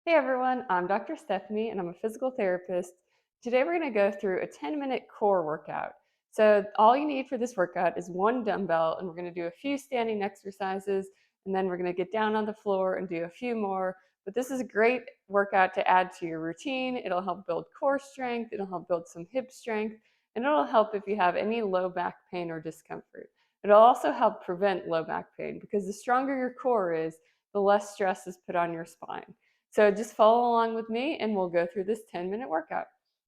Hey everyone, I'm Dr. Stephanie and I'm a physical therapist. Today we're going to go through a 10-minute core workout. So all you need for this workout is one dumbbell, and we're going to do a few standing exercises, and then we're going to get down on the floor and do a few more. But this is a great workout to add to your routine. It'll help build core strength, it'll help build some hip strength, and it'll help if you have any low back pain or discomfort. It'll also help prevent low back pain because the stronger your core is, the less stress is put on your spine. So just follow along with me and we'll go through this 10-minute workout.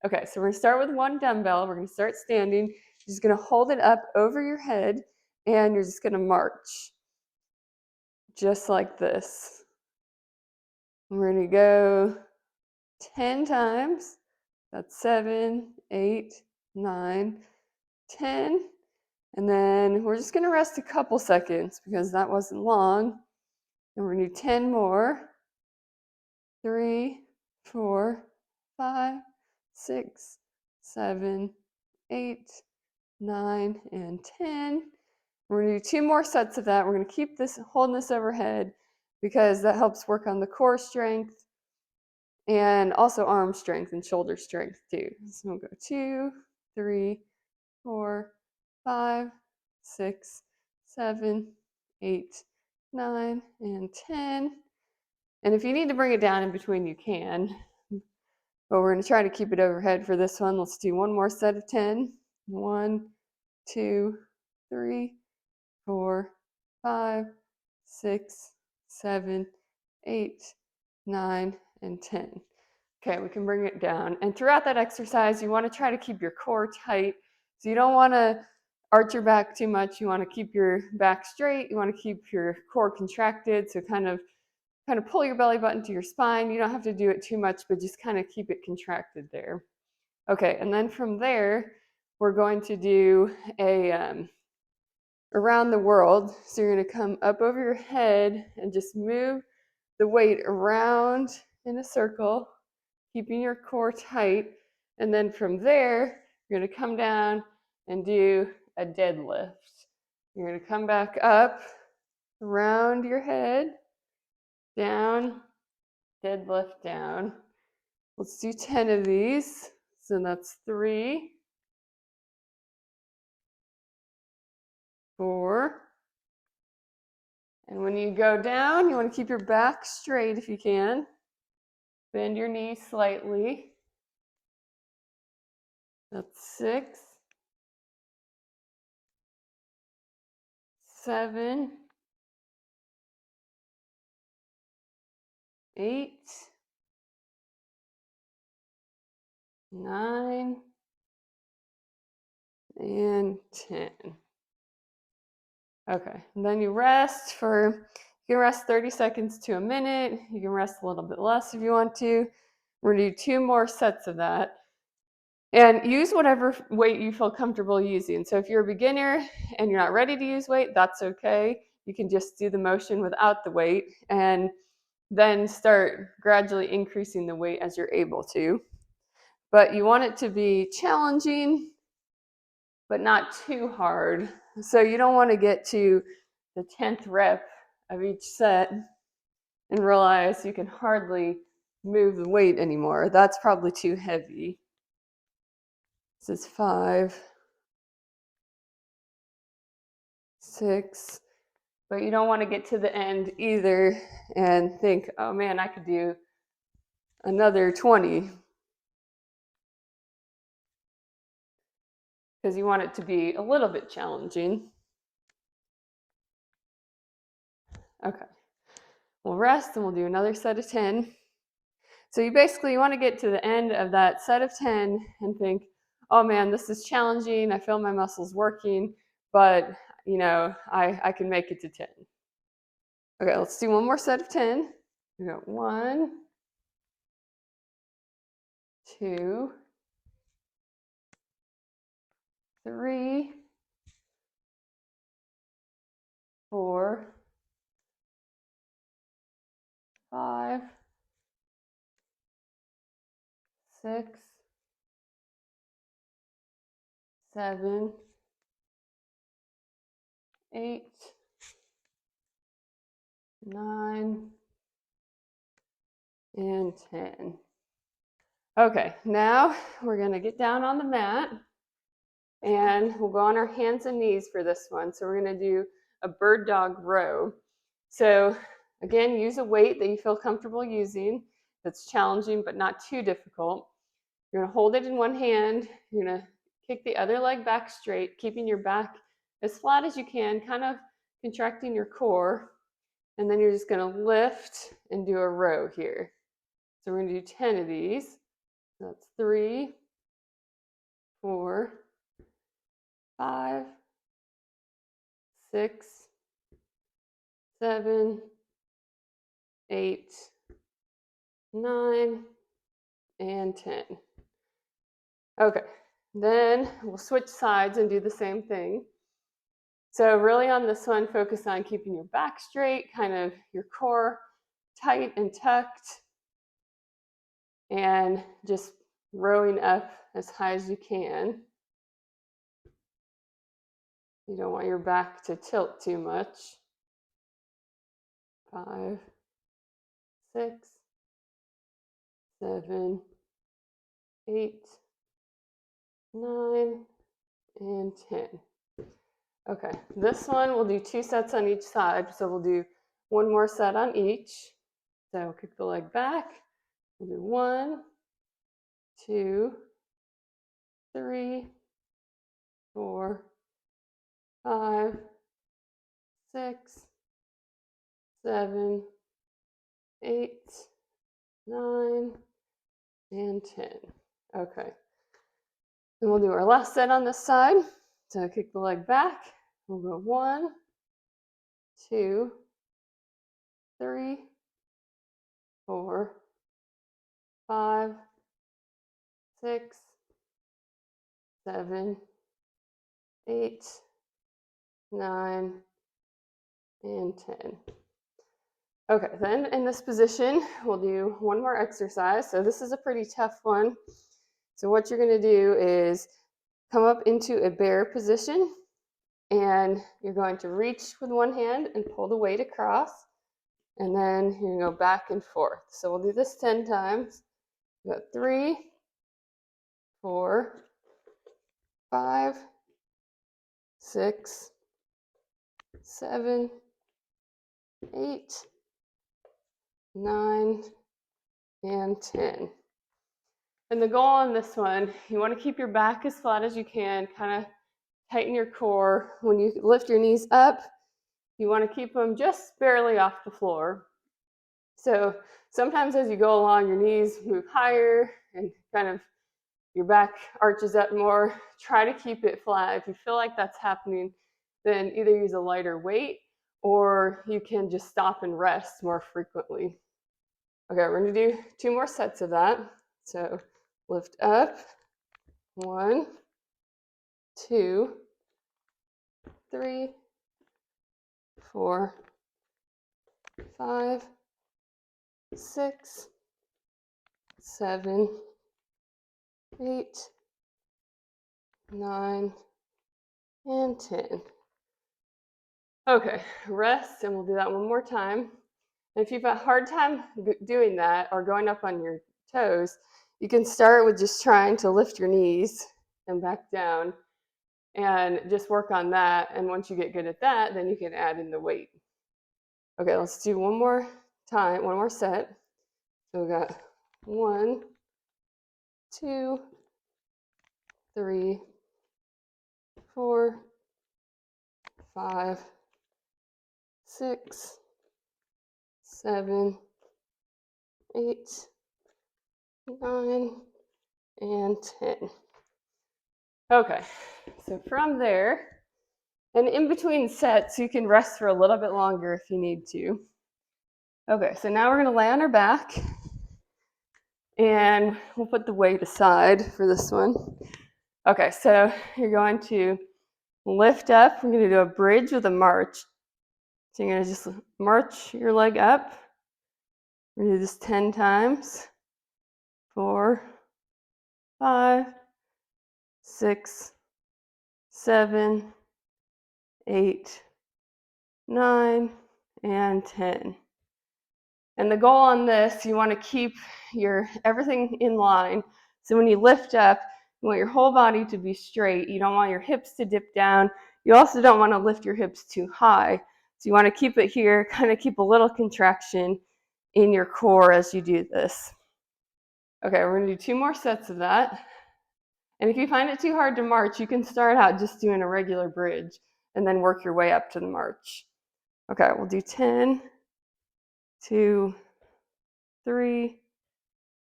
Okay, so we're gonna start with one dumbbell. We're gonna start standing. You're just gonna hold it up over your head and you're just gonna march just like this. We're gonna go 10 times. That's 7, 8, 9, 10. And then we're just gonna rest a couple seconds because that wasn't long. And we're gonna do 10 more. 3, 4, 5, 6, 7, 8, 9, and 10. We're going to do 2 more sets of that. We're going to keep this holding this overhead because that helps work on the core strength and also arm strength and shoulder strength too. So we'll go 2, 3, 4, 5, 6, 7, 8, 9, and 10. And if you need to bring it down in between, you can. But we're going to try to keep it overhead for this one. Let's do one more set of 10. 1, 2, 3, 4, 5, 6, 7, 8, 9, and 10. Okay, we can bring it down. And throughout that exercise, you want to try to keep your core tight. So you don't want to arch your back too much. You want to keep your back straight. You want to keep your core contracted. So kind of pull your belly button to your spine. You don't have to do it too much, but just kind of keep it contracted there. Okay, and then from there, we're going to do a around the world. So you're going to come up over your head and just move the weight around in a circle, keeping your core tight. And then from there, you're going to come down and do a deadlift. You're going to come back up around your head, down, deadlift down. Let's do 10 of these. So that's 3, 4. And when you go down, you want to keep your back straight if you can. Bend your knees slightly. That's 6, 7, 8, 9, and 10. Okay, and then you rest you can rest 30 seconds to a minute. You can rest a little bit less if you want to. We're gonna do 2 more sets of that. And use whatever weight you feel comfortable using. So if you're a beginner and you're not ready to use weight, that's okay. You can just do the motion without the weight and then start gradually increasing the weight as you're able to. But you want it to be challenging, but not too hard. So you don't want to get to the 10th rep of each set and realize you can hardly move the weight anymore. That's probably too heavy. This is 5, 6, but you don't want to get to the end either and think, oh man, I could do another 20, because you want it to be a little bit challenging. Okay, we'll rest and we'll do another set of 10. So you want to get to the end of that set of 10 and think, oh man, this is challenging. I feel my muscles working, but I can make it to 10. Okay, let's do one more set of 10. We got 1, 2, 3, 4, 5, 6, 7, 8, 9, and 10. Okay, now we're gonna get down on the mat and we'll go on our hands and knees for this one. So we're gonna do a bird dog row. So again, use a weight that you feel comfortable using that's challenging but not too difficult. You're gonna hold it in one hand, you're gonna kick the other leg back straight, keeping your back as flat as you can, kind of contracting your core. And then you're just gonna lift and do a row here. So we're gonna do 10 of these. That's 3, 4, 5, 6, 7, 8, 9, and 10. Okay, then we'll switch sides and do the same thing. So really on this one, focus on keeping your back straight, kind of your core tight and tucked, and just rowing up as high as you can. You don't want your back to tilt too much. 5, 6, 7, 8, 9, and 10. Okay, this one we'll do 2 sets on each side. So we'll do one more set on each. So kick the leg back. We'll do 1, 2, 3, 4, 5, 6, 7, 8, 9, and 10. Okay. Then we'll do our last set on this side. So kick the leg back. We'll go 1, 2, 3, 4, 5, 6, 7, 8, 9, and 10. Okay, then in this position, we'll do one more exercise. So this is a pretty tough one. So what you're gonna do is come up into a bear position, and you're going to reach with one hand and pull the weight across, and then you're gonna go back and forth. So we'll do this 10 times. We got 3, 4, 5, 6, 7, 8, 9, and 10. And the goal on this one, you want to keep your back as flat as you can, kind of tighten your core. When you lift your knees up, you want to keep them just barely off the floor. So sometimes as you go along, your knees move higher and kind of your back arches up more. Try to keep it flat. If you feel like that's happening, then either use a lighter weight or you can just stop and rest more frequently. Okay, we're gonna do 2 more sets of that. So lift up, 1, 2, 3, 4, 5, 6, 7, 8, 9, and 10. Okay, rest, and we'll do that one more time. And if you've had a hard time doing that or going up on your toes, you can start with just trying to lift your knees and back down and just work on that. And once you get good at that, then you can add in the weight. Okay, let's do one more time, one more set. So we got 1, 2, 3, 4, 5, 6, 7, 8, 9, and 10. Okay, so from there, and in between sets, you can rest for a little bit longer if you need to. Okay, so now we're gonna lay on our back, and we'll put the weight aside for this one. Okay, so you're going to lift up. We're gonna do a bridge with a march. So you're gonna just march your leg up. We're gonna do this 10 times. 4, 5, 6, 7, 8, 9, and 10. And the goal on this, you want to keep everything in line. So when you lift up, you want your whole body to be straight. You don't want your hips to dip down. You also don't want to lift your hips too high. So you want to keep it here, kind of keep a little contraction in your core as you do this. Okay, we're going to do 2 more sets of that. And if you find it too hard to march, you can start out just doing a regular bridge and then work your way up to the march. Okay, we'll do 10, 2, 3,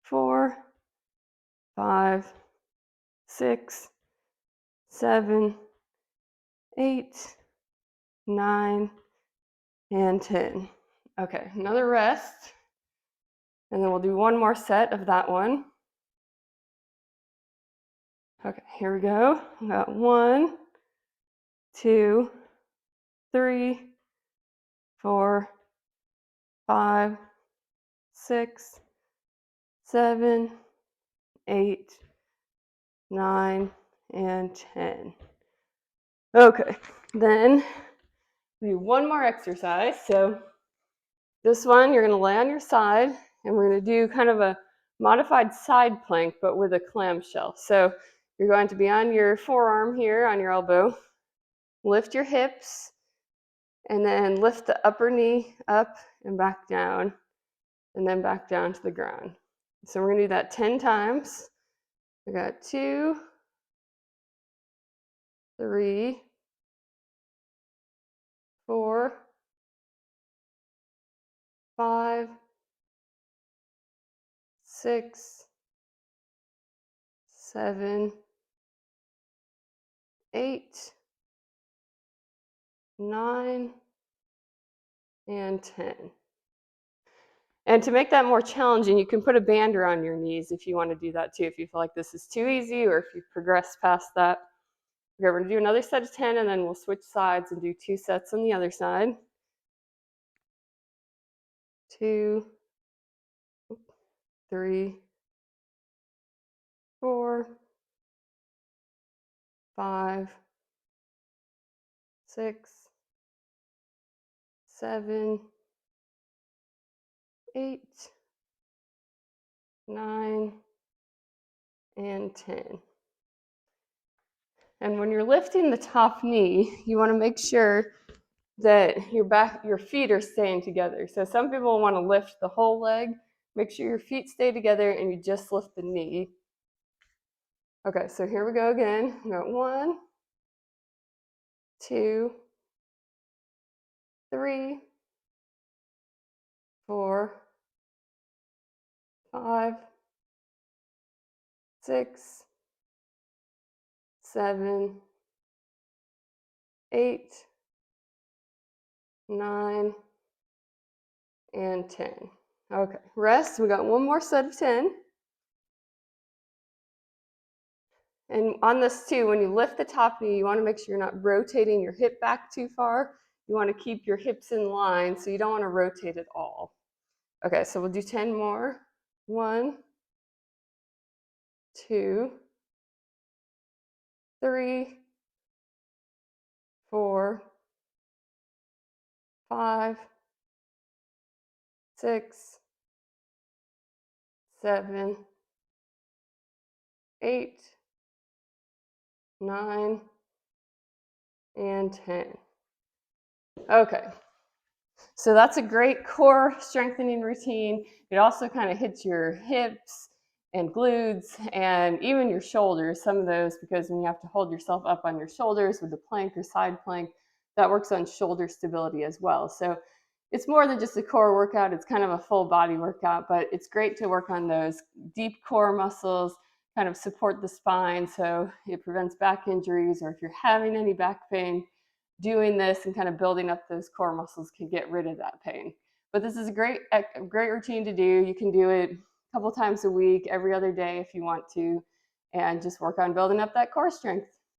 4, 5, 6, 7, 8, 9, and 10. Okay, another rest. And then we'll do 1 more set of that one. Okay, here we go. We got 1, 2, 3, 4, 5, 6, 7, 8, 9, and 10. Okay, then do 1 more exercise. So this one, you're going to lay on your side, and we're going to do kind of a modified side plank, but with a clamshell. So you're going to be on your forearm here, on your elbow, lift your hips, and then lift the upper knee up and back down, and then back down to the ground. So we're going to do that 10 times. We got 2, 3, 4, 5, 6, 7, 8, 9, and 10. And to make that more challenging, you can put a band around your knees if you want to do that too, if you feel like this is too easy or if you progress past that. Okay, we're going to do another set of 10, and then we'll switch sides and do 2 sets on the other side. 2, 3, 4, 5, 6, 7, 8, 9, and 10. And when you're lifting the top knee, you want to make sure that your feet are staying together. So some people want to lift the whole leg. Make sure your feet stay together and you just lift the knee. Okay, so here we go again. We got 1, 2, 3, 4, 5, 6, 7, 8, 9, and 10. Okay, rest. We got 1 more set of 10. And on this too, when you lift the top knee, you want to make sure you're not rotating your hip back too far. You want to keep your hips in line, so you don't want to rotate at all. Okay, so we'll do 10 more. 1, 2, 3, 4, 5, 6, 7, 8, 9, and 10. Okay, so that's a great core strengthening routine. It also kind of hits your hips and glutes and even your shoulders, some of those, because when you have to hold yourself up on your shoulders with the plank or side plank, that works on shoulder stability as well. So it's more than just a core workout, it's kind of a full body workout, but it's great to work on those deep core muscles, kind of support the spine so it prevents back injuries, or if you're having any back pain, doing this and kind of building up those core muscles can get rid of that pain. But this is a great routine to do. You can do it a couple times a week, every other day if you want to, and just work on building up that core strength.